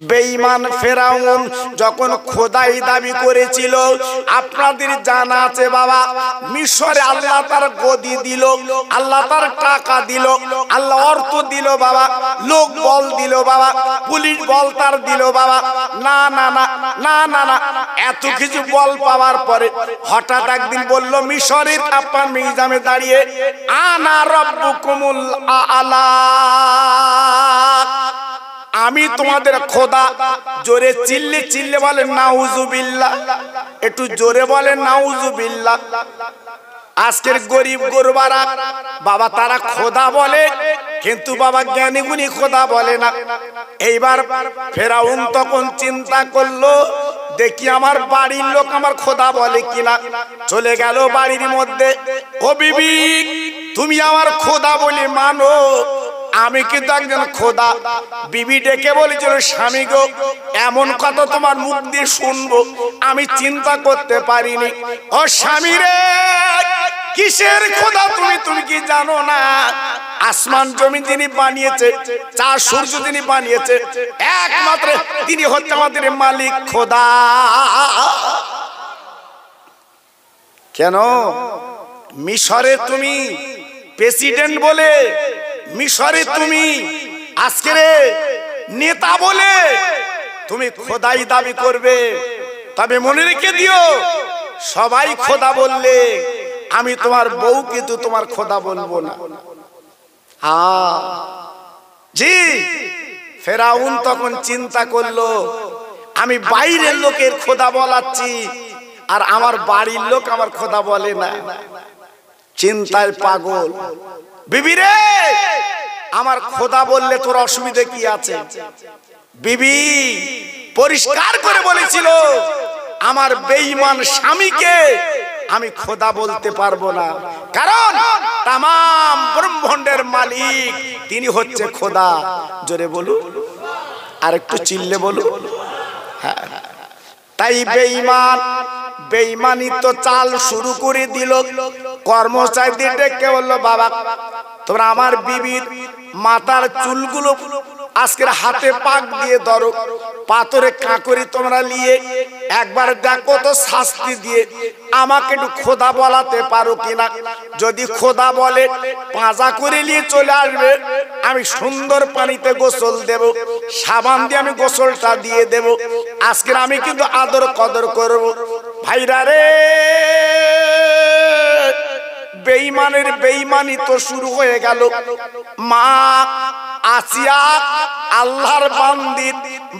বেঈমান ফেরাউন যখন খোদাই দাবি করেছিল, আপনাদের জানা আছে বাবা, মিশরে আল্লাহ তার গদি দিল, আল্লাহ তার টাকা দিল, আল্লাহ অর্থ দিল বাবা, লোক বল দিল বাবা, পুলিশ বল তার দিল বাবা। না না না না না না, এত কিছু বল পাওয়ার পরে হঠাৎ একদিন বলল মিশরের আপনার মিজামে দাঁড়িয়ে, আনা রব্বুকুমুল আলা, আমি তোমাদের খোদা। জোরে চিল্লে চিল্লে বলেন নাউজুবিল্লাহ, একটু জোরে বলেন নাউজুবিল্লাহ। আজকের গরিব গরবারা বাবা তারা খোদা বলে, কিন্তু বাবা জ্ঞানী গুণী খোদা বলে না। এইবার ফেরাউন তখন চিন্তা করলো, দেখি আমার বাড়ির লোক আমার খোদা বলে কিনা। চলে গেল বাড়ির মধ্যে, ও বিবি তুমি আমার খোদা বলে মানো? আমি কিন্তু একজন খোদা। বিবি ডেকে বলেছিল, স্বামী গো এমন কথা তোমার মুখ দিয়ে শুনবো আমি চিন্তা করতে পারিনি। ও স্বামী রে, কিসের খোদা তুমি? তুমি কি জানো না আসমান জমি যিনি বানিয়েছে, চার সূর্য যিনি বানিয়েছে, একমাত্র তিনি হচ্ছে আমাদের মালিক খোদা। কেন মিশরে তুমি প্রেসিডেন্ট বলে, মিশরে তুমি আজকের নেতা বলে তুমি খোদাই দাবি করবে? তবে মনে রেখে দিও, সবাই খোদা বললে আমি তোমার বউ কিন্তু তোমার খোদা বলবো না। জি, ফেরাউন তখন চিন্তা করলো, আমি বাইরের লোকের খোদা বলাচ্ছি আর আমার বাড়ির লোক আমার খোদা বলে না। চিন্তায় পাগল। বিবি রে, আমার খোদা বললে তোর অসুবিধা কি আছে? বিবি পরিষ্কার করে বলেছিল, আমার বেঈমান স্বামীকে আমি খোদা বলতে পারবো না, কারণ তাম ব্রহ্মাণ্ডের মালিক তিনি হচ্ছে খোদা। জোরে বলু, আর একটু চিল্লে বলু। হ্যাঁ, তাই বেঈমান বেঈমানি তো চাল শুরু করে দিল। কর্মচারীদের ডেকে বললো, বাবা তোমরা আমার বিবির মাথার চুলগুলো আজকের হাতে পাক দিয়ে ধরো, পাথরে কাঁকরি তোমরা নিয়ে একবার দেখো তো শাস্তি দিয়ে আমাকে একটু খোদা বলাতে পারো কিনা। যদি খোদা বলে পাঁজা করে নিয়ে চলে আসবে, আমি সুন্দর পানিতে গোসল দেব, সাবান দিয়ে আমি গোসলটা দিয়ে দেব। আজকের আমি কিন্তু আদর কদর করব। ভাইরা রে, বেঈমানের বেঈমানি তো শুরু হয়ে গেল। মা আসিয়া আল্লাহর বান্দি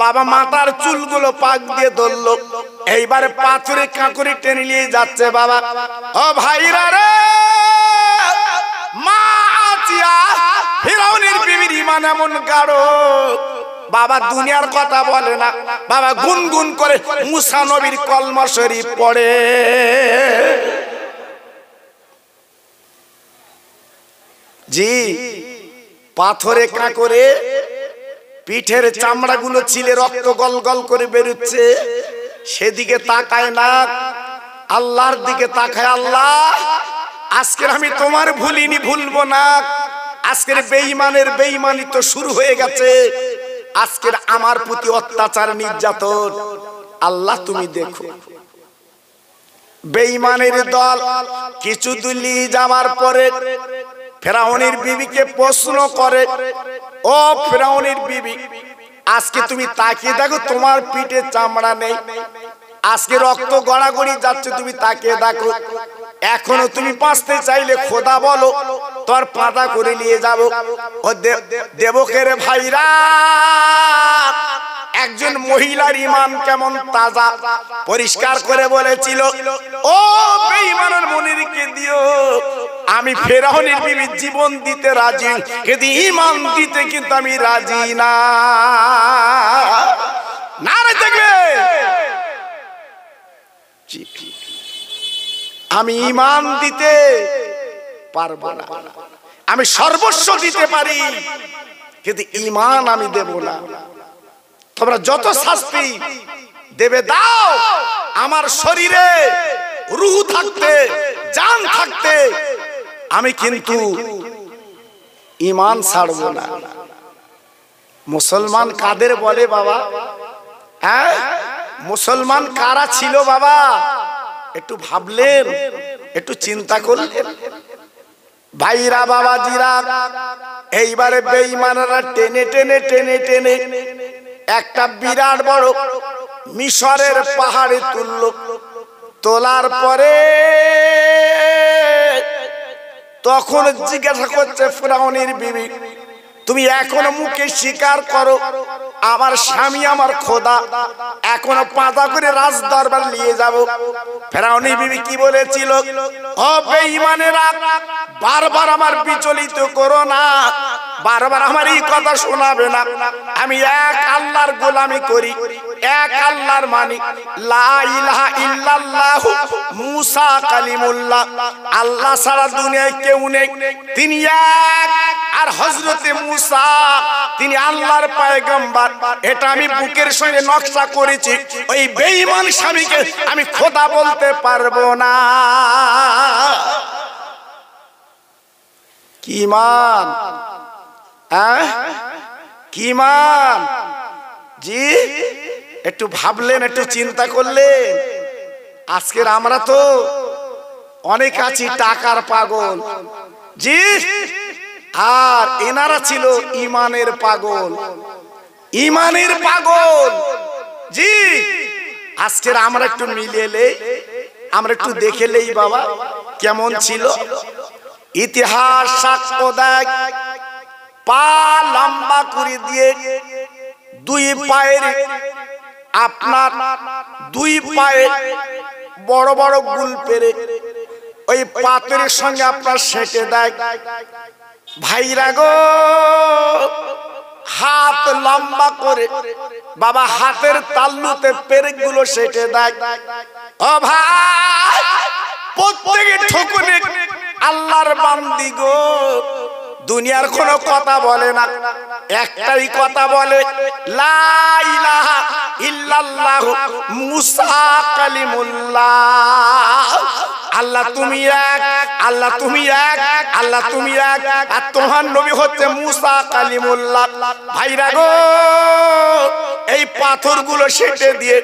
বাবা মাথার চুলগুলো পাক দিয়ে ধরলো, এইবারে পাথরে কাঁকড়ি টেনে নিয়ে যাচ্ছে বাবা। ও ভাইরা রে, মা আসিয়া ফিরআউনের বিবির ঈমান এমন গাঢ় বাবা, দুনিয়ার কথা বলে না বাবা, গুনগুন করে মুসা নবীর কলমা শরীফ পড়ে। জি, পাথরে কাঁকরে পিঠের চামড়া গুলো ছিলে রক্ত গল গল করে বেরোচ্ছে, সেদিকে তাকায় না, আল্লাহর দিকে তাকায়। আল্লাহ আজকের আমি তোমার ভুলিনি, ভুলবো না। আজকের বেঈমানের বেঈমানি তো শুরু হয়ে গেছে, আজকের আমার প্রতি অত্যাচার নির্যাতন আল্লাহ তুমি দেখো। বেঈমানের দল কিছু দূর যাওয়ার পরে ফেরাউনের বিবিকে প্রশ্ন করে, ও ফেরাউনের বিবি আজকে তুমি তাকিয়ে দেখো, তোমার পিঠে চামড়া নেই, আজকে রক্ত গড়াগড়ি যাচ্ছে, তুমি তাকিয়ে দেখো। এখনো তুমি বাঁচতে চাইলে খোদা বলো, তোর পাতা করে নিয়ে যাবো। ও দেবকের ভাইরা, একজন মহিলার ঈমান কেমন তাজা, পরিষ্কার করে বলেছিল, ও বেঈমানের মনে রেখে দিও, আমি ফেরাউনের বিবি জীবন দিতে রাজি, কিন্তু ঈমান দিতে কিন্তু আমি রাজি না। নারে দেখবে, আমি ঈমান দিতে পারবো না। আমি সর্বস্ব দিতে পারি, কিন্তু ঈমান আমি দেব না। তোমরা যত শাস্তি দেবে দাও, আমার শরীরে রূহ থাকতে, জান থাকতে আমি কিন্তু ঈমান ছাড়বো না। মুসলমান কাদের বলে বাবা? হ্যাঁ, মুসলমান কারা ছিল বাবা? একটু ভাবলেন, একটু চিন্তা করলেন? ভাইরা বাবাজিরা, এইবারে বেঈমানরা টেনে টেনে টেনে টেনে একটা বিরাট বড় মিশরের পাহাড়ে তুলল। তোলার পরে তখন জিজ্ঞাসা করছে ফিরআউনের বিবি, তুমি এখনো মুখে স্বীকার করো আমার স্বামী আমার খোদা, এখনো পাতা করে রাজ দরবার নিয়ে যাব? ফিরআউনের বিবি কি বলেছিল? ও বেঈমানেরা, বারবার আমার বিচলিত করো না, বারবার আমার এই কথা শোনাবে না। আমি এক আল্লাহর গোলামি করি, এক আল্লাহর মানি, লা ইলাহা ইল্লাল্লাহ মুসা কালিমুল্লাহ, আল্লাহ ছাড়া দুনিয়ায় কেউ নেই, তিনি এক। আর হযরতে মুসা তিনি আল্লাহর পয়গম্বর, এটা আমি বুকের সঙ্গে নকশা করেছি। ওই বেঈমান স্বামীকে আমি খোদা বলতে পারবো না। কি মান? কি মান? জি, একটু ভাবলেন, একটু চিন্তা করলেন? আজকের আমরা তো অনেক আছি টাকার পাগল, জি, আর এনারা ছিল ইমানের পাগল, ইমানের পাগল, জি। আজকের আমরা একটু মিলিয়ে, আমরা একটু দেখে নেই বাবা কেমন ছিল। ইতিহাস সাক্ষ্য দেয়, পা লম্বা করে দিয়ে দুই পায়ের, আপনার দুই পায়ে বড় বড় গুল পেরে ওই পাথরের সঙ্গে আপনার সেটে দেয়। ভাইরা গো, হাত লম্বা করে বাবা হাতের তালুতে পেরেক গুলো সেটে দেয়। ও ভাই, প্রত্যেকে ঠকুনে আল্লাহর বান্দি গো, দুনিয়ার কোনো কথা বলে না, একটাই কথা বলে, লা ইলাহা ইল্লাল্লাহ মুসা কালিমুল্লাহ। আল্লাহ তুমি এক, আল্লাহ তুমি এক, আল্লাহ তুমি এক, আর তোমার নবী হচ্ছে মুসা কালিমুল্লাহ। ভাইরা গো, এই পাথরগুলো সেটে দিয়ে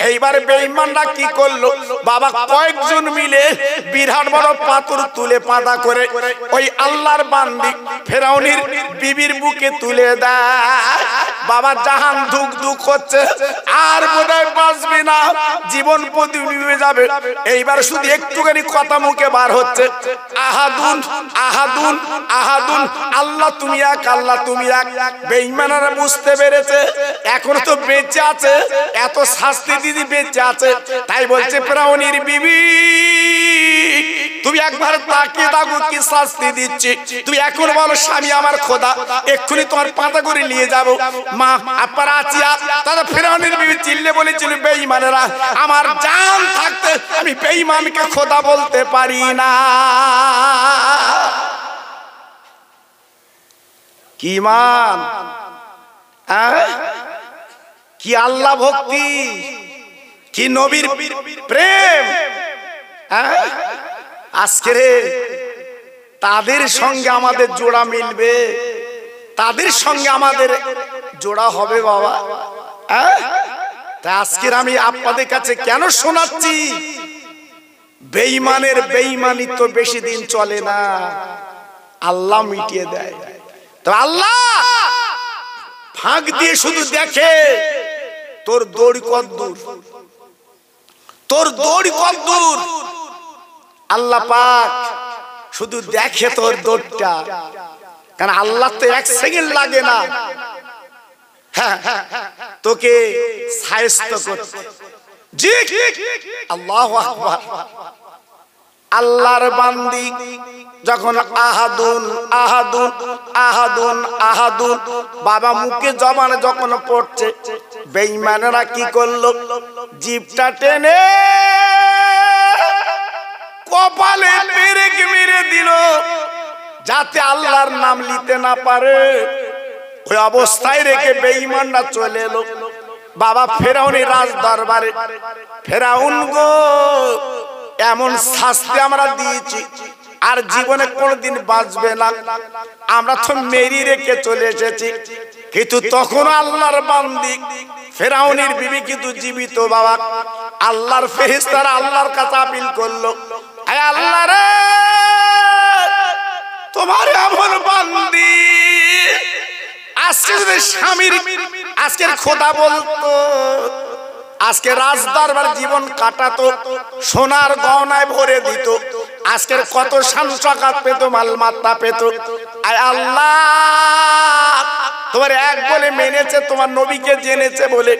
এইবার বেঈমানরা কি করলো বাবা? কয়েকজন মিলে বিরাট বড় পাথর তুলে পাতা করে ওই আল্লাহর বান্দি ফিরআউনের বিবির বুকে তুলে দেয়। বাবা জাহান ধুক ধুক হচ্ছে, আর বোধহয় বাঁচবে না, জীবন প্রদীপ যাবে। এইবার শুধু একটুখানি কথা মুখে বার হচ্ছে, আহাদুন আহাদুন আহাদুন, আল্লাহ তুমি এক, আল্লাহ তুমি এক। বেঈমানরা বুঝতে পেরেছে এখন তো বেঁচে আছে, এত শাস্তি দিদি বেঁচে আছে, তাই বলছে ফিরআউনের বিবি, তুমি একবার তাকিয়ে দেখো কি শাস্তি দিচ্ছি। তুমি এখন বলো স্বামী আমার খোদা, এক্ষুনি তোমার পাতা করে নিয়ে যাব। মা আপনার আচিয়া তারা ফিরআউনের বিবি চিল্লে বলেছিল, বেঈমানেরা, আমার জান থাকতে আমি বেঈমানকে খোদা বলতে পারি না। কি মান? কি আল্লাহ ভক্তি, কি নবীর প্রেম। আজকে তাদের সঙ্গে আমাদের জোড়া মিলবে, তাদের সঙ্গে আমাদের জোড়া হবে বাবা। তাই আজকের আমি আপনাদের কাছে কেন শোনাচ্ছি, বেঈমানের বেঈমানি তো বেশি দিন চলে না, আল্লাহ মিটিয়ে দেয়। তো আল্লাহ ফাঁক দিয়ে শুধু দেখে তোর দড়ি কত দূর, তোর দড়ি কত দূর। আল্লাহ পাক শুধু দেখে তোর দৌড়টা, কারণ আল্লাহ তো এক সেকেন্ড লাগে না হ্যাঁ তোকে সায়স্ত করতে। জি, আল্লাহু আকবার। আল্লাহর বান্দি যখন আহাদুন আহাদুন আহাদুন আহাদুন বাবা মুখে জবানে যখন পড়ছে, বেঈমানেরা কি করলো? জিভটা টেনে কপালে পেরেক মেরে দিল, যাতে আল্লাহর নাম নিতে না পারে। ওই অবস্থায় রেখে বেঈমানরা চলে এলো বাবা ফিরআউনের রাজ দরবারে। ফিরআউন গো, এমন শাস্তি আমরা দিয়েছি আর জীবনে কোনদিন বাঁচবে না, আমরা তো মেরি রেখে চলে এসেছি। কিন্তু তখন আল্লাহর বান্দি ফেরাউনের বিবি কিন্তু জীবিত বাবা। আল্লাহর ফেরেশতারা আল্লাহর কাছে আপিল করলো, হে আল্লাহ রে, তোমার এমন বান্দি আজকে যদি স্বামীর আজকের খোদা বলতো, আজকে রাজদরবার জীবন কাটাতো, সোনার গহনায় ভরে দিত, আজকের কত শান শওকত পেত, মালমাত্তা পেত। আয় আল্লাহ, তোমার এক বলে মেনেছে, তোমার নবীকে জেনেছে বলে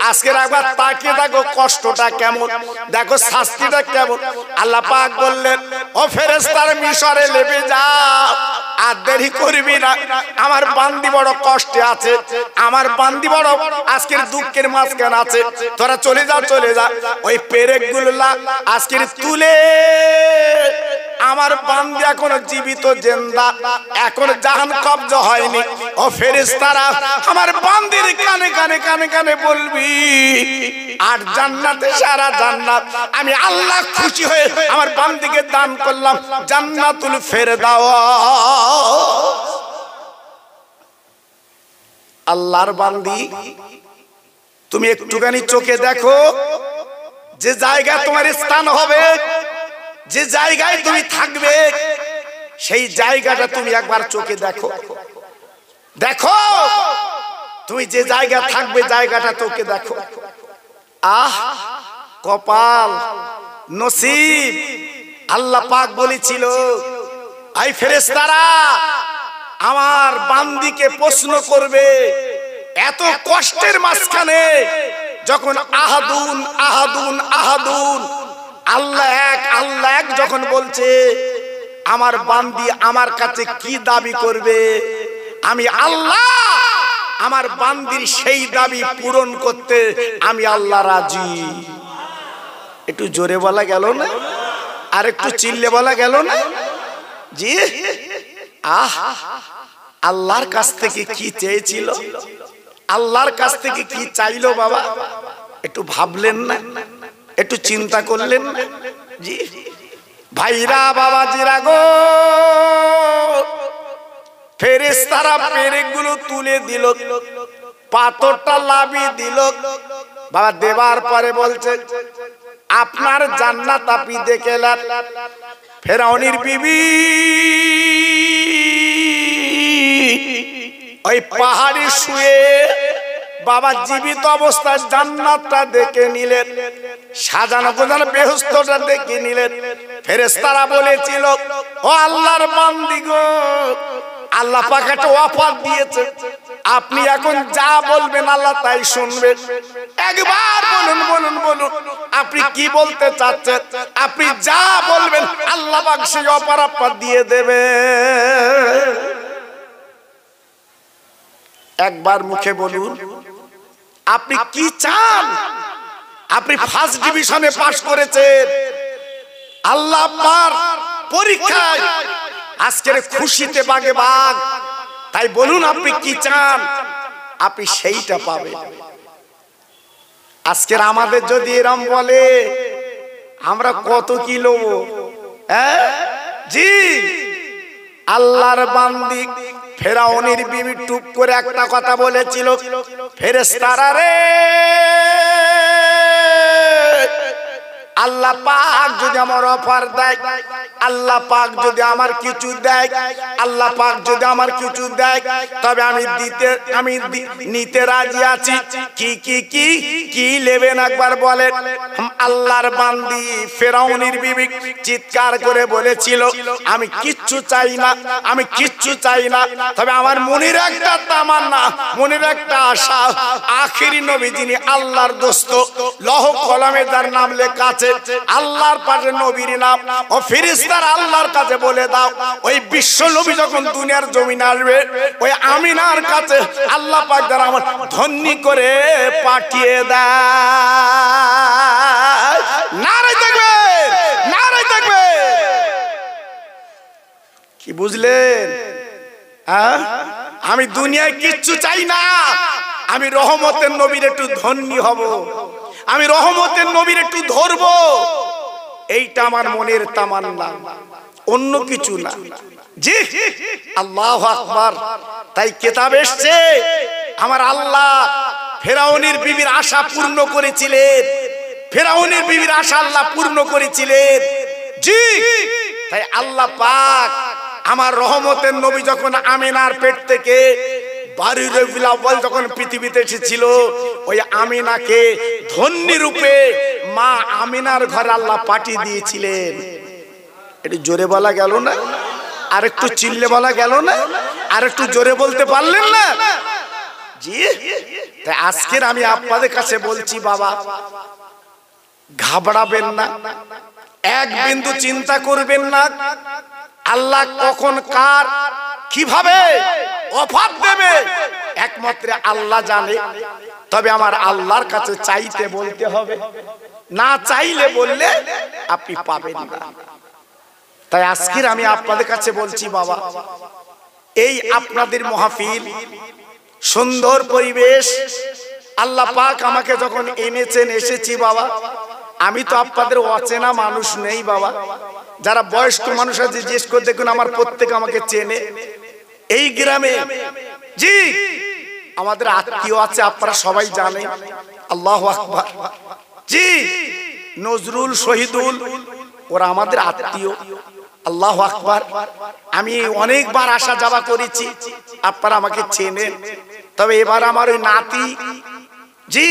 আজকের একবার তাকিয়ে দেখো কষ্টটা কেমন, দেখো শাস্তিটা কেমন। আল্লাহ পাক বললেন, ও ফেরেশতার মিশরে লেবে যাও, আর দেরি করবি না, আমার বান্দি বড় কষ্টে আছে, আমার বান্দি বড় আজকের দুঃখের মাঝখানে আছে, তোরা চলে যা, চলে যা। ওই পেরেকগুলো আজকের তুলে, আমার বান্দি এখনো জীবিত জিন্দা, এখনো জাহান কব্জ হয়নি। ও ফেরেশতারা আমার বান্দির কানে কানে কানে কানে বলবি, আর জান্নাতে সারা জান্নাত আমি আল্লাহ খুশি হয়ে আমার বান্দিকে দান করলাম জান্নাতুল ফেরদাউস। আল্লাহর বান্দি, তুমি একটুখানি চোখে দেখো, যে জায়গায় তোমার স্থান হবে, যে জায়গায় তুমি থাকবে, সেই জায়গাটা তুমি একবার চোখে দেখো। দেখো তুমি যে জায়গা থাকবে, জায়গাটা চোখে দেখো। আহ কপাল, নসিব। আল্লাহ পাক বলেছিল, আই ফেরেশতারা আমার বান্দিকে প্রশ্ন করবে, এত কষ্টের মাঝখানে যখন আহাদুন আহাদুন আহাদুন, আল্লাহ এক আল্লাহ এক যখন বলছে, আমার বান্দি আমার কাছে কি দাবি করবে, আমি আল্লাহ আমার বান্দির সেই দাবি পূরণ করতে আমি আল্লাহ রাজি। একটু জোরে বলা গেল না? আর একটু চিল্লে বলা গেল না? জি। আহ, আল্লাহর কাছ থেকে কি চেয়েছিল, আল্লাহর কাছ থেকে কি চাইলো বাবা, একটু ভাবলেন না? একটু চিন্তা করলেন না? জি ভাইরা, বাবাজিরা গো, ফেরেশতারা পেরেকগুলো তুলে দিল, পাথরটা লাভিয়ে দিল বাবা। দেবার পরে বলছে, আপনার জান্নাত আপনি দেখলেন। ফেরাউনের বিবি ওই পাহাড়ে শুয়ে বাবা জীবিত অবস্থায় জান্নাতটা দেখে নিলেন, সাজানো গোছানো বেহেশতটা দেখে নিলেন। ফেরেশতারা বলেছিল, ও আল্লাহর বান্দি গো, আল্লাহ পাক একটা অফার দিয়েছে, আপনি এখন যা বলবেন আল্লাহ তাই শুনবেন। একবার বলুন বলুন বলুন, আপনি কি বলতে চাচ্ছেন? আপনি যা বলবেন আল্লাহ পাক সেই অফার আপনার দিয়ে দেবে। একবার মুখে বলুন, আপনি কি চান? আপনি ফার্স্ট ডিভিশনে পাস করেছেন, আল্লাহ আপনার পরীক্ষায় আজকের খুশিতে বাগে বাগ, তাই বলুন আপনি কি চান, আপনি সেইটা পাবেন। আজকের আমাদের যদি এরম বলে, আমরা কত কি লব? হ্যাঁ জি। আল্লাহর বান্দি ফেরাউনের বিবি টুপ করে একটা কথা বলেছিল, ফেরেশতারা রে, আল্লাহ পাক যদি আমার অফার দেয়, আল্লাহ পাক যদি আমার কিছু দেয়, আল্লাহ পাক যদি আমার কিছু দেয়, তবে আমি নিতে রাজি আছি। কি কি কি কি নেবেন একবার বলেন। আল্লাহর বান্দি ফেরাউনের বিবি চিৎকার করে বলেছিল, আমি কিচ্ছু চাই না, আমি কিচ্ছু চাই না, তবে আমার মনের একটা তামান্না, মনের একটা আশা, আখেরি নবী যিনি আল্লাহর দোস্ত, লৌহ কলমে যার নাম লেখা আছে, আল্লাহর পাশে নবীর নাম, ও ফেরেশতারা আল্লাহর কাছে বলে দাও, ওই বিশ্ব নবী যখন দুনিয়ার জমিনে আসবে, ওই আমিনার কাছে আল্লাহ পাক দ্বারা আমার ধন্যী করে পাঠিয়ে দেয়। নারে দেখবেন, নারে দেখবেন। কি বুঝলেন? আমি দুনিয়ায় কিচ্ছু চাই না, আমি রহমতের নবীর একটু ধন্যী হব, আমি রহমতের নবীর একটু ধরবো, এইটা আমার মনের তামান্না, অন্য কিছু না। জি, আল্লাহু আকবার। তাই কিতাব এসেছে, আমার আল্লাহ ফেরাউনের বিবির আশা পূর্ণ করেছিলেন, ফেরাউনের বিবির আশা আল্লাহ পূর্ণ করেছিলেন। জি, তাই আল্লাহ পাক আমার রহমতের নবী যখন আমিনার পেট থেকে 12 রবিউল আউয়াল যখন পৃথিবীতে এসেছিল, ওই আমিনাকে ধন্যী রূপে মা আমিনার ঘরে আল্লাহ পাঠিয়ে দিয়েছিলেন। একটু জোরে বলা গেল না? আর একটু চিল্লে বলা গেল না? আর একটু জোরে বলতে পারলেন না? জি, তাই আজকের আমি আপনাদের কাছে বলছি বাবা, ঘাবড়াবেন না, এক বিন্দু চিন্তা করবেন না। আল্লাহ কখন কার কিভাবে অফার দেবে একমাত্র আল্লাহ জানে। তবে আমার আল্লাহর কাছে চাইতে বলতে হবে, না চাইলে বললে আপনি পাবেন না। তাই আজকের আমি আপনাদের কাছে বলছি বাবা, এই আপনাদের মাহফিল, সুন্দর পরিবেশ আল্লাহ পাক আমাকে যখন এনেছেন, এসেছি বাবা। আমি তো আপনাদের অচেনা মানুষ নেই বাবা। যারা বয়স্ক মানুষ আছে জিজ্ঞেস করে দেখুন, আমার প্রত্যেক আমাকে চেনে এই গ্রামে। জি, আমাদের আত্মীয় আছে, আপনারা সবাই জানেন। আল্লাহু আকবার। জি, নজরুল, শহীদুল, ওরা আমাদের আত্মীয়। আল্লাহু আকবার। আমি অনেকবার আসা যাওয়া করেছি, আপনারা আমাকে চেনেন। তবে এবার আমার ওই নাতি জি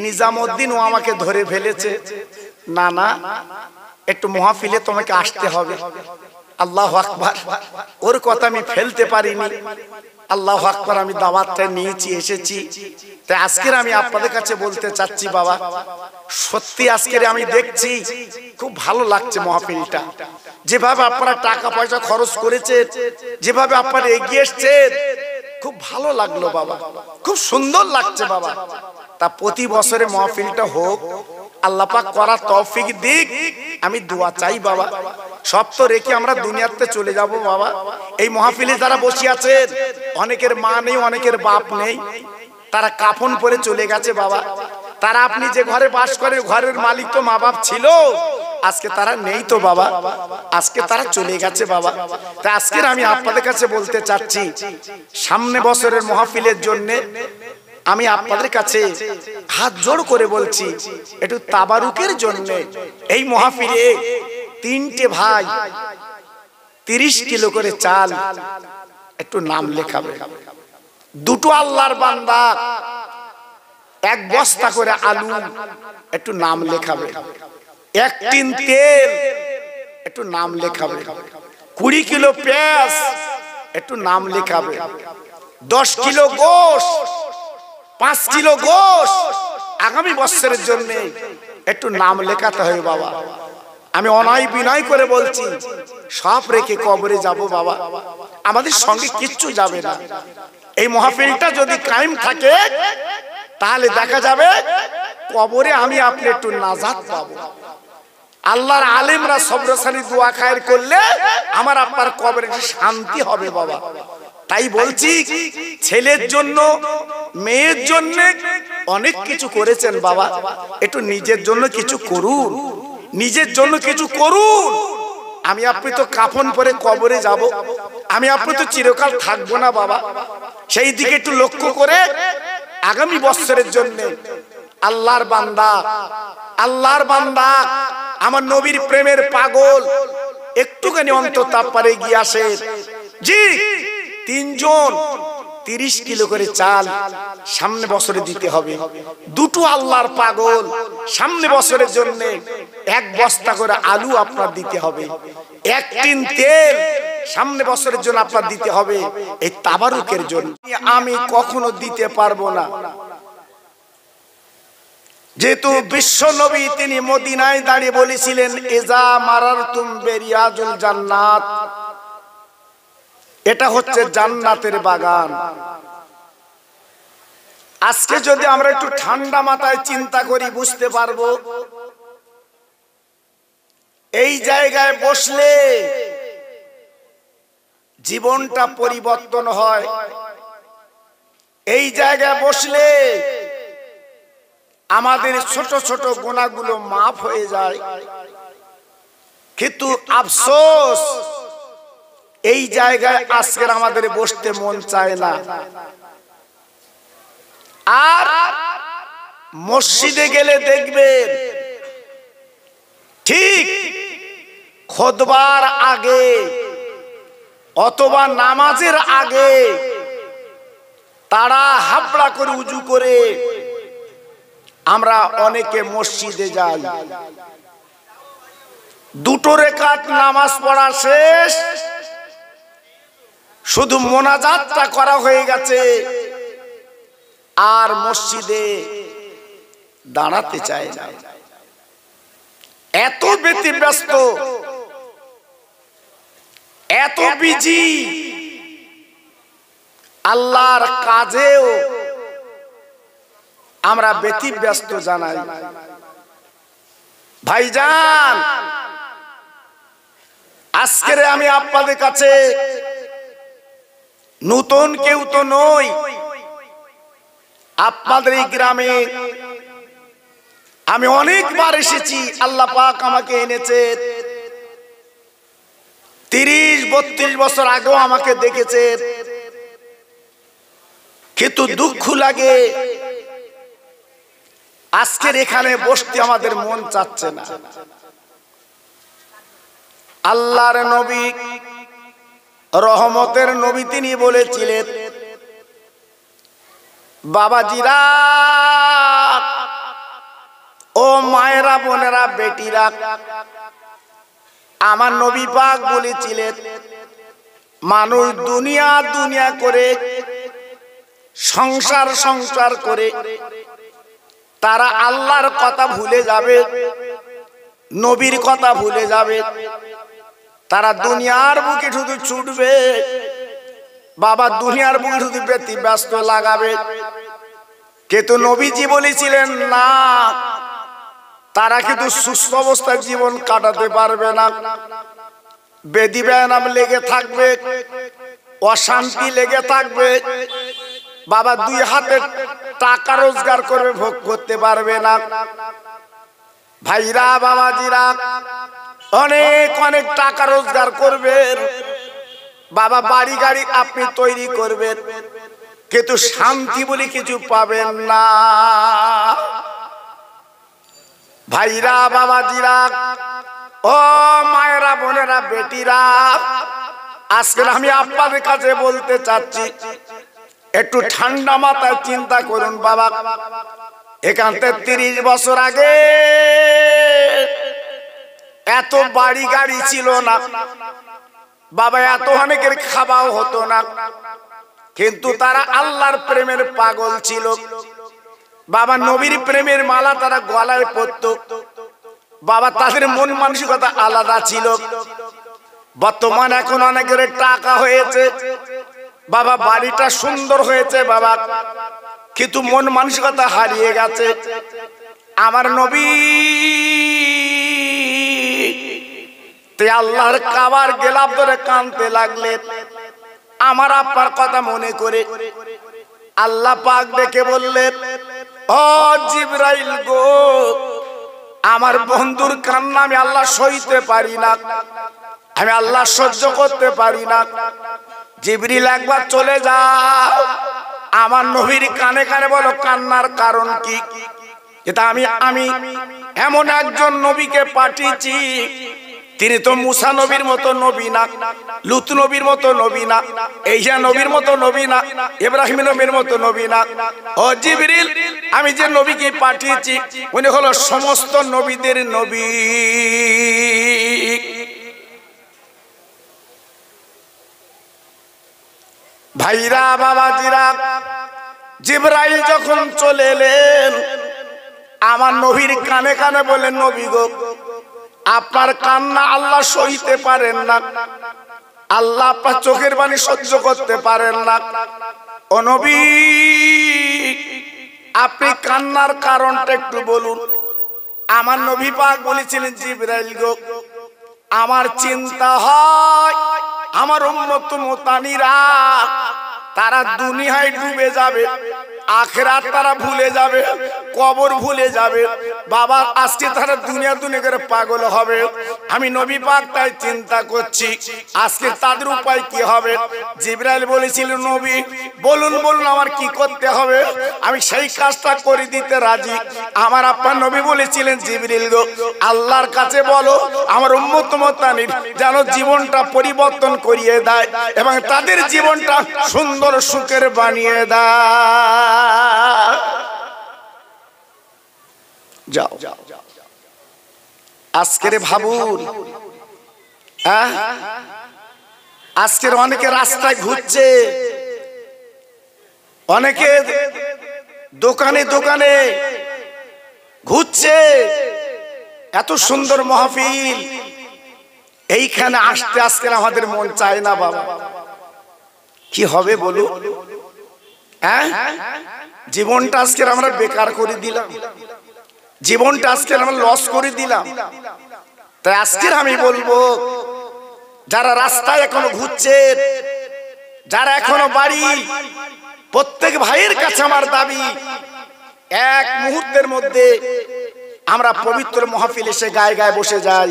নিজামউদ্দিন, ও আমাকে ধরে ফেলেছে, না না একটু মাহফিলে তোমাকে আসতে হবে। আল্লাহু আকবার। ওর কথা আমি ফেলতে পারিনি। আল্লাহু আকবার। আমি দাওয়াতটা নিয়েছি, এসেছি। তাই আজকের আমি আপনাদের কাছে বলতে চাচ্ছি বাবা, সত্যি আজকের আমি দেখছি খুব ভালো লাগছে মাহফিলটা। যেভাবে আপনারা টাকা পয়সা খরচ করেছেন, যেভাবে আপনারা এগিয়ে এসেছেন, খুব ভালো লাগলো বাবা, খুব সুন্দর লাগছে বাবা। তা প্রতি বছরে মাহফিলটা হোক, আল্লাহ পাক করার তৌফিক দিক, আমি দোয়া চাই বাবা। সব তো রেখে আমরা দুনিয়াতে চলে যাব বাবা। এই মাহফিলে যারা বসে আছেন, অনেকের মা নেই, অনেকের বাপ নেই, তারা কাফন পরে চলে গেছে বাবা। তারা আপনি যে ঘরে বাস করে, ঘরের মালিক তো মা বাপ ছিল, আজকে তারা নেই তো বাবা, আজকে তারা চলে গেছে বাবা। তাই আজকে আমি আপনাদের কাছে বলতে চাচ্ছি, সামনে বছরের মাহফিলের জন্য আমি আপনাদের কাছে হাত জোড় করে বলছি, একটু তাবারুকের জন্য এই মাহফিলে 3টে ভাই 30 কিলো করে চাল একটু নাম লেখাবে। 2টো আল্লাহর বান্দা 1 বস্তা করে আলু একটু নাম লেখাবে। 1 টিন তেল একটু নাম লেখাবে। 20 কিলো পেঁয়াজ একটু নাম লেখাবে। 10 কিলো গোশ, 5 কিলো গোশ আগামী বছরের জন্য একটু নাম লেখাতে হবে বাবা। আমি অনয় বিনয় করে বলছি, সব রেখে কবরে যাব বাবা, আমাদের সঙ্গে কিচ্ছু যাবে না। এই মাহফিলটা যদি কায়েম থাকে, তাহলে দেখা যাবে কবরে আমি আপনি একটু নাজাত পাবো। আল্লাহর আলেমরা সবরসানি দোয়া খায়ের করলে আমার আপনার কবরে শান্তি হবে বাবা। তাই বলছি, ছেলের জন্য, মেয়ের জন্য অনেক কিছু করেছেন বাবা, একটু নিজের জন্য কিছু করুন, নিজের জন্য কিছু করুন। আমি আপনি তো কাফন পরে কবরে যাব, আমি আপনি তো চিরকাল থাকবো না বাবা। সেই দিকে একটু লক্ষ্য করে আগামী বছরের জন্য আল্লাহর বান্দা, আল্লাহর বান্দা, আমার নবীর প্রেমের পাগল, একটুখানি অন্তত পারে গিয়ে আসে। জি, 3 জন 30 কিলো করে চাল সামনে বছরে দিতে হবে। 2টো আল্লাহর পাগল সামনে বছরের জন্য 1 বস্তা করে আলু আপনার দিতে হবে। 1 টিন তেল সামনে বছরের জন্য আপনার দিতে হবে, এই তাবারুকের জন্য। আমি কখনো দিতে পারবো না, যেহেতু বিশ্ব নবী তিনি মদিনায় দাঁড়িয়ে বলেছিলেন, এজা মারারতুম বিরিয়াজুল জান্নাত, এটা হচ্ছে জান্নাতের বাগান। আজকে যদি আমরা একটু ঠান্ডা মাথায় চিন্তা করি, বুঝতে পারবো এই জায়গায় বসলে জীবনটা পরিবর্তন হয়, এই জায়গায় বসলে আমাদের ছোট ছোট গুনাহগুলো মাফ হয়ে যায়। কিন্তু আফসোস, এই জায়গায় আজকের আমাদের বসতে মন চায় না। আর মসজিদে গেলে দেখবেন ঠিক খুতবার আগে অথবা নামাজের আগে তারা হাবড়া করে উজু করে আমরা অনেকে মসজিদে যাই, দুটো রাকাত নামাজ পড়া শেষ, শুধু মোনাজাতটা করা হয়ে গেছে, আর মসজিদে দাঁড়াতে চায় না। এত ব্যতিব্যস্ত, এত বিজি, আল্লাহর কাজেও আমরা ব্যতিব্যস্ত জানাই। ভাইজান, আজকে আমি আপনাদের কাছে নতুন কেউ তো নই। আপনাদের এই গ্রামে আমি অনেকবার এসেছি, আল্লাহ পাক আমাকে এনেছে। 30-32 বছর আগেও আমাকে দেখেছে, কিন্তু দুঃখ লাগে আজকের এখানে বসতে আমাদের মন চাচ্ছে না। আল্লাহর নবী, রহমতের নবী, তিনি বলেছিলেন, বাবাজিরা, ও মায়েরা, বোনেরা, বেটিরা, আমার নবী পাক বলেছিলেন, মানুষ দুনিয়া দুনিয়া করে, সংসার সংসার করে তারা আল্লাহর কথা ভুলে যাবে, নবীর কথা ভুলে যাবে। তারা দুনিয়ার বুকে শুধু ছুটবে, বাবা, দুনিয়ার বুকে শুধু ব্যস্ত লাগাবে। কিন্তু নবীজি বলেছিলেন, না, তারা কিন্তু সুস্থ অবস্থায় জীবন কাটাতে পারবে না। বেদি ব্যায়াম লেগে থাকবে, অশান্তি লেগে থাকবে, বাবা, দুই হাতে টাকা রোজগার করবে, ভোগ করতে পারবে না। ভাইরা, বাবাজিরা, অনেক অনেক টাকা রোজগার করবেন, বাবা, বাড়ি গাড়ি আপনি তৈরি করবেন, কিন্তু শান্তি বলে কিছু পাবেন না। ভাইরা, বাবাজিরা, ও মায়েরা, বোনেরা, বেটিরা, আজকে আমি আপনাদের কাছে বলতে চাচ্ছি, একটু ঠান্ডা মাথায় চিন্তা করুন। বাবা, এখান থেকে 30 বছর আগে এত বাড়ি গাড়ি ছিল না, বাবা, এত অনেকের খাওয়াও হতো না, কিন্তু তারা আল্লাহর প্রেমের পাগল ছিল। বাবা, নবীর প্রেমের মালা তারা গলায় পরতো, বাবা, তাদের মন মানসিকতা আলাদা ছিল। বর্তমান এখন অনেকের টাকা হয়েছে, বাবা, বাড়িটা সুন্দর হয়েছে, বাবা, কিন্তু মন মানসিকতা হারিয়ে গেছে। আমার নবী আল্লাহর কাবার গেলাপ ধরে কাঁদতে লাগলেন। আমার আপনার কথা মনে করে আল্লাহ পাক ডেকে বললেন, ও জিবরাইল গো, আমার বন্ধুর কান্না আমি আল্লাহ সইতে পারি না, আমি আল্লাহ সহ্য করতে পারি না। জিবরিল, একবার চলে যাও, আমার নবীর কানে কানে বলো কান্নার কারণ কি। এটা আমি এমন একজন নবীকে পাঠিয়েছি, তিনি তো মুসা নবীর মতো নবী না, লুত নবীর মতো নবী না, ঈসা নবীর মতো নবী না, ইব্রাহিম নবীর মতো নবী না। ও জিবরিল, আমি যে নবীকে পাঠিয়েছি উনি হলো সমস্ত নবীদের নবী। ভাইরা, বাবাজিরা, জিবরাইল যখন চলে এলেন, আমার নবীর কানে কানে বলেন, নবী গো, আপনার কান্না আল্লাহ সইতে পারেন না, আল্লাহ আপনার চোখের পানি সহ্য করতে পারেন না। ও নবী, আপনি কান্নার কারণটা একটু বলুন। আমার নবী পাক বলেছিলেন, জিবরাইল গো, আমার চিন্তা হয় আমার উম্মত মুতানিরা তারা দুনিয়ায় ডুবে যাবে, আখিরাত তারা ভুলে যাবে, কবর ভুলে যাবে বাবা, আজকে তারা দুনিয়া দুনিয়া করে পাগল হবে। আমি নবী পাক তাই চিন্তা করছি আজকে তাদের উপায় কি হবে। জিবরাইল বলেছিল নবী বলুন বলুন আমার কি করতে হবে, আমি সেই কাজটা করে দিতে রাজি। আমার আপনার নবী বলেছিলেন জিবরিল গো আল্লাহর কাছে বলো আমার উম্মত মুত্তানির যেন জীবনটা পরিবর্তন করিয়ে দেয় এবং তাদের জীবনটা সুন্দর সুখের বানিয়ে দেয়। যাও আজকের ভাবুন, আজকের অনেকে রাস্তায় ঘুরছে, অনেকে দোকানে দোকানে ঘুরছে, এত সুন্দর মাহফিল, এইখানে আসতে আজকে আমাদের মন চায় না বাবা। কি হবে বলো? জীবনটা আজকে আমরা বেকার করে দিলাম, জীবনটা আজকে আমরা লস করে দিলাম। তাই আজকে আমি বলবো যারা রাস্তায় এখনো ঘুরছে, যারা এখনো বাড়ি, প্রত্যেক ভাইয়ের কাছে আমার দাবি এক মুহূর্তের মধ্যে আমরা পবিত্র মাহফিল এসে গায়ে গায়ে বসে যাই।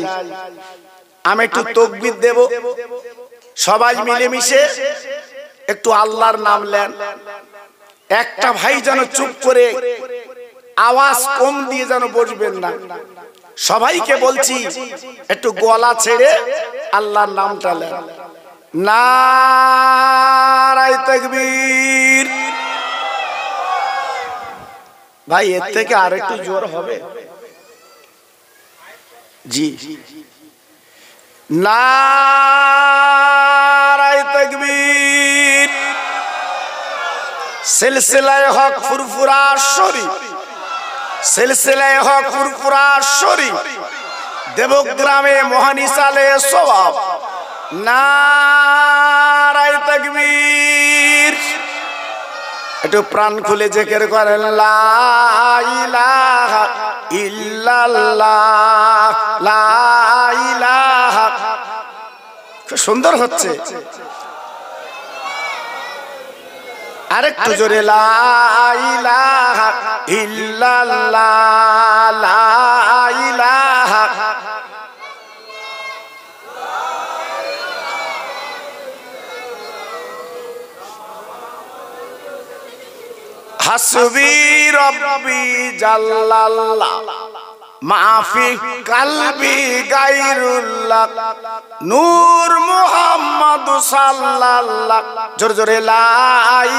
আমি একটু তাকবীর দেব, সবাই মিলেমিশে একটু আল্লাহর নাম নেন। একটা ভাই যেন চুপ করে আওয়াজ কম দিয়ে যেন বসবেন না। সবাইকে বলছি একটু গলা ছেড়ে আল্লাহর নামটা নেন। নারায়ে তাকবীর। ভাই এর থেকে আর একটু জোর হবে? জি, নারায়ে তাকবীর। সিলসিলায়ে হক ফুরফুরা শরীফ, সিলসিলায়ে হক ফুরফুরা শরীফ, দেবগ্রামে মহানিসালে সওয়াব। নারায়ে তাকবীর। একটু প্রাণ খুলে জিকির করেন লা ইলাহা ইল্লাল্লাহ, লা ইলাহা। খুব সুন্দর হচ্ছে, আরেকটু জোরে লা ইলাহা ইল্লাল্লাহ, লা ইলাহা। হাসবি রব্বি জাল্লাল্লাহ মাফি কলবি গায়রুল্লাহ, নূর মুহাম্মদ সাল্লাল্লাহ। জোরে জোরে লা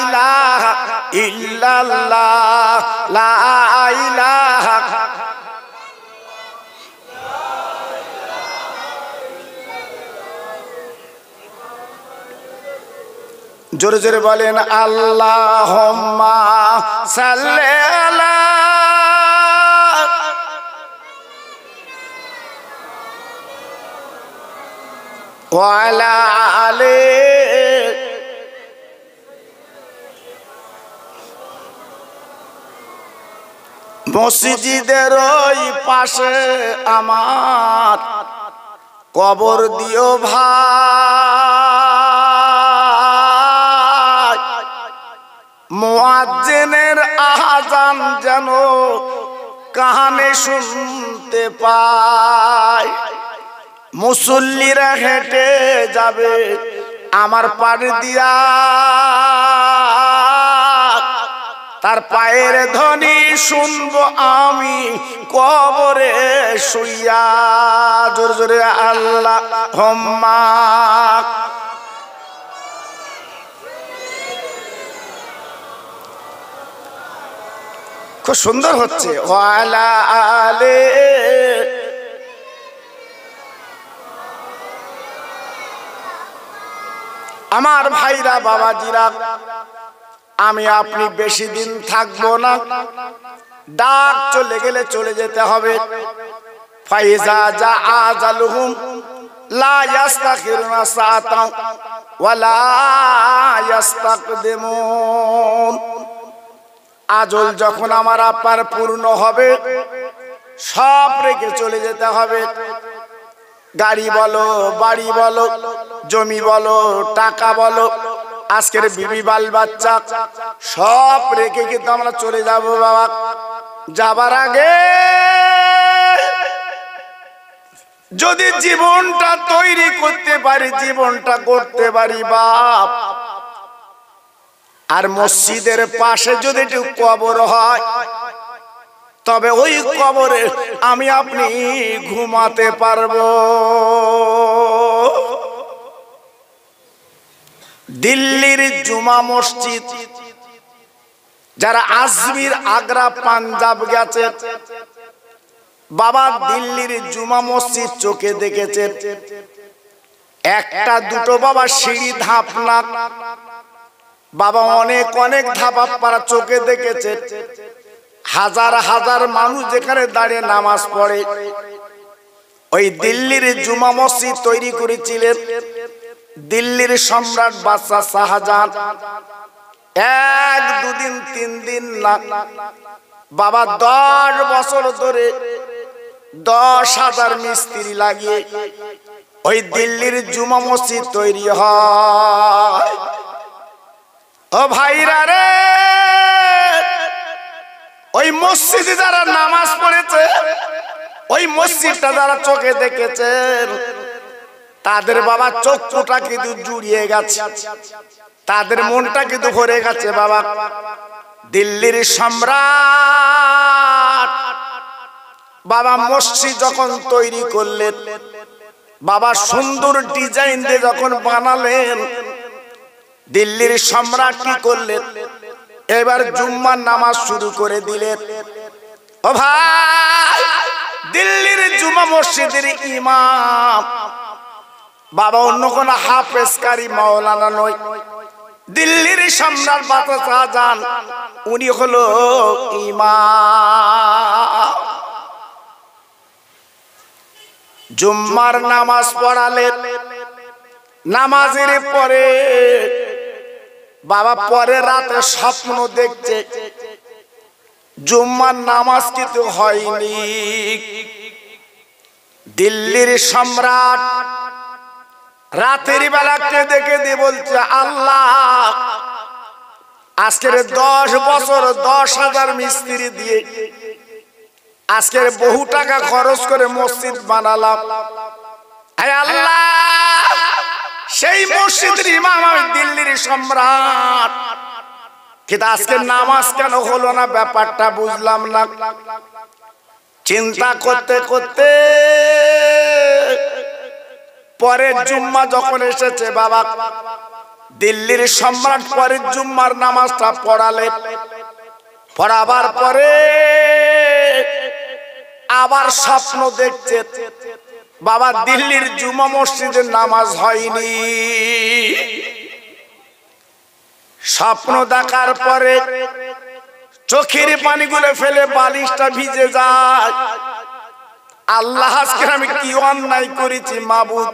ইলাহা ইল্লাল্লাহ, লা ইলাহা। জোরে জোরে বলেন আল্লাহুম্মা সাল্লি আলা ওয়া আলা আলি। মসজিদের ওই পাশে আমার কবর দিও ভাই, মুয়াজ্জিনের আযান যেন কানে শুনতে পাই। মুসল্লিরা হেঁটে যাবে আমার পাড় দিয়া, তার পায়ের ধ্বনি শুনবো আমি কবরে শুইয়া। জোরে জোরে আল্লাহুম্মা। খুব সুন্দর হচ্ছে ওয়ালা আলে। আমার ভাইরা বাবাজিরা, আমি আপনি বেশি দিন থাকবো না, ডাক চলে গেলে চলে যেতে হবে। ফাইজা জা আজালুহুম লা ইস্তাখিরুনা সাআতান ওয়া লা ইস্তাকদিমুন। আজল যখন আমার আপনার পূর্ণ হবে, সব রেখে চলে যেতে হবে। গাড়ি বলো, বাড়ি বলো, জমি বলো, টাকা বলো, আজকের বিবি বাল বাচ্চা সব রেখে কিন্তু আমরা চলে যাব বাবা। যাবার আগে যদি জীবনটা তৈরি করতে পারি, জীবনটা করতে পারি বাপ, আর মসজিদের পাশে যদি একটু কবর হয়, তবে ওই কবরে আমি আপনি ঘুমাতে পারবো। দিল্লির জুমা মসজিদ, যারা আজমির, আগ্রা, পাঞ্জাব গেছে বাবা, দিল্লির জুমা মসজিদ চোখে দেখেছে, একটা দুটো বাবা সিঁড়ি ধাপ না বাবা, অনেক অনেক ধাপ আপনারা চোখে দেখেছে। হাজার হাজার মানুষ যেখানে দাঁড়িয়ে নামাজ পড়ে, ওই দিল্লির জুমা মসজিদ তৈরি করেছিলেন দিল্লির সম্রাট বাদশাহ শাহজাহান। এক দুদিন তিন দিন না বাবা, 10 বছর ধরে 10,000 মিস্ত্রি লাগিয়ে ওই দিল্লির জুমা মসজিদ তৈরি হয়। ও ভাইরা রে, ওই মসজিদে যারা নামাজ পড়েছে, ওই মসজিদটা যারা চোখে দেখেছেন, তাদের বাবা চক্ষুটা কিন্তু জুড়িয়ে গেছে, তাদের মনটা কিন্তু ভরে গেছে বাবা। দিল্লির সম্রাট বাবা মসজিদ যখন তৈরি করলেন বাবা, সুন্দর ডিজাইন দিয়ে যখন বানালেন, দিল্লির সম্রাট কি করলেন, এবার জুম্মার নামাজ শুরু করে দিলেন। ও ভাই, দিল্লির জুমা মসজিদের ইমাম বাবা অন্য কোন হাফেজকারী মাওলানা নয়, দিল্লির সম্রাট বাদশাহ শাহজাহান, উনি হলো ইমাম। জুম্মার নামাজ পড়ালেন, নামাজের পরে বাবা পরে রাতে স্বপ্ন দেখছে জুম্মার নামাজ কিন্তু হয়নি। দিল্লির সম্রাট রাতের বেলা কেঁদে কেঁদে বলছে, আল্লাহ, আজকের 10 বছর 10,000 মিস্ত্রি দিয়ে আজকের বহু টাকা খরচ করে মসজিদ বানালাম, হে আল্লাহ, সেই মসজিদের ইমাম আমি দিল্লির সম্রাট, কিন্তু আজকে নামাজ কেন হলো না, ব্যাপারটা বুঝলাম না। চিন্তা করতে করতে পরের জুম্মা যখন এসেছে বাবা, দিল্লির সম্রাট পরের জুম্মার নামাজটা পড়ালেন। পড়াবার পরে আবার স্বপ্ন দেখছে বাবা, দিল্লির জুমা মসজিদের নামাজ হয়নি। স্বপ্ন দেখার পরে চোখের পানিগুলো ফেলে বালিশটা ভিজে যায়। আল্লাহ, আজকে আমি কি অন্যায় করেছি মাবুদ,